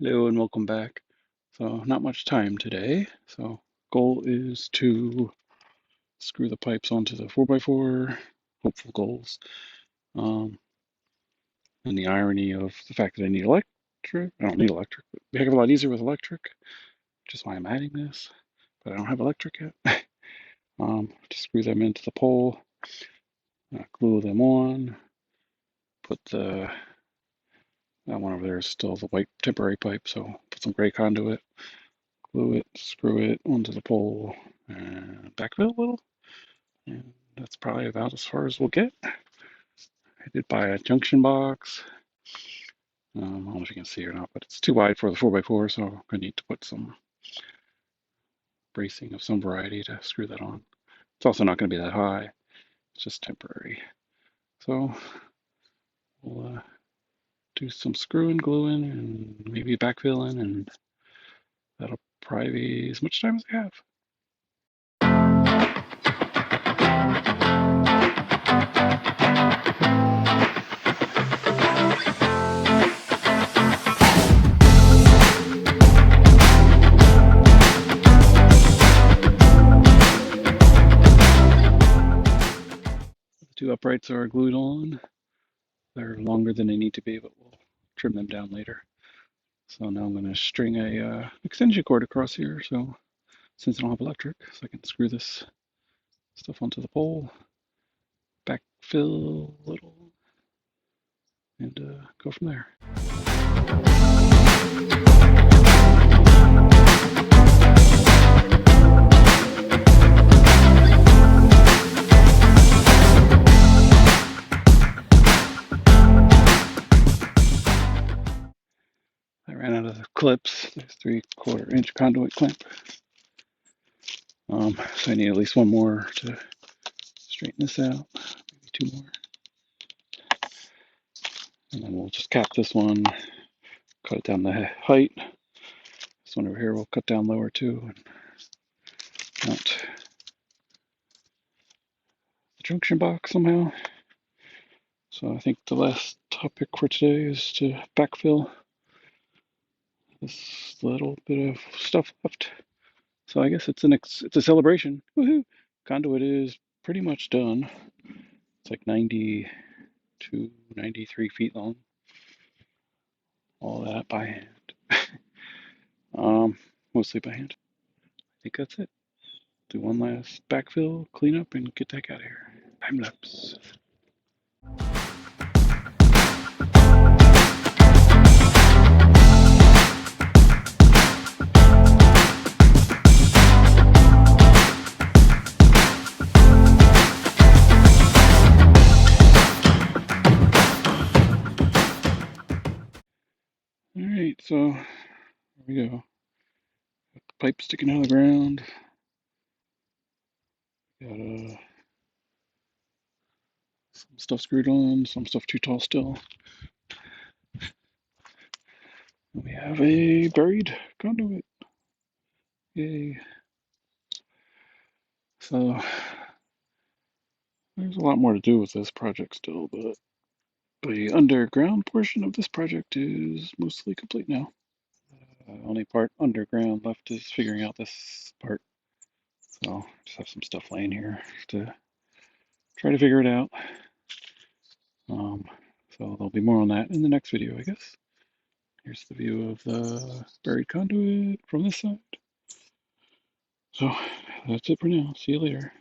Hello and welcome back. So not much time today. So goal is to screw the pipes onto the 4x4. Hopeful goals. Um, and the irony of the fact that I need electric. I don't need electric, but it'd be a heck of a lot easier with electric, which is why I'm adding this. But I don't have electric yet. To screw them into the pole, glue them on, put the that one over there is still the white temporary pipe, so put some gray conduit, glue it, screw it onto the pole, and backfill a little. And that's probably about as far as we'll get. I did buy a junction box. I don't know if you can see or not, but it's too wide for the 4x4, so I'm going to need to put some bracing of some variety to screw that on. It's also not going to be that high. It's just temporary. So we'll do some screwing, gluing, and maybe backfilling, and that'll probably be as much time as I have. The two uprights are glued on. They're longer than they need to be, but we'll trim them down later. So now I'm going to string a extension cord across here. So since I don't have electric, so I can screw this stuff onto the pole, backfill a little, and go from there. I ran out of the clips. There's 3/4 inch conduit clamp. So I need at least one more to straighten this out. Maybe two more. And then we'll just cap this one, cut it down the height. This one over here we'll cut down lower too, and mount the junction box somehow. So I think the last topic for today is to backfill this little bit of stuff left. So I guess it's a celebration. Woohoo! Conduit is pretty much done. It's like 92, 93 feet long. All that by hand. Mostly by hand. I think that's it. Do one last backfill, clean up, and get the heck out of here. Time lapse. Alright, so here we go. Got the pipe sticking out of the ground. Got some stuff screwed on, some stuff too tall still. We have a buried conduit. Yay. So there's a lot more to do with this project still, but the underground portion of this project is mostly complete now. Only part underground left is figuring out this part. So just have some stuff laying here to try to figure it out. So there'll be more on that in the next video, I guess. Here's the view of the buried conduit from this side. So that's it for now. See you later.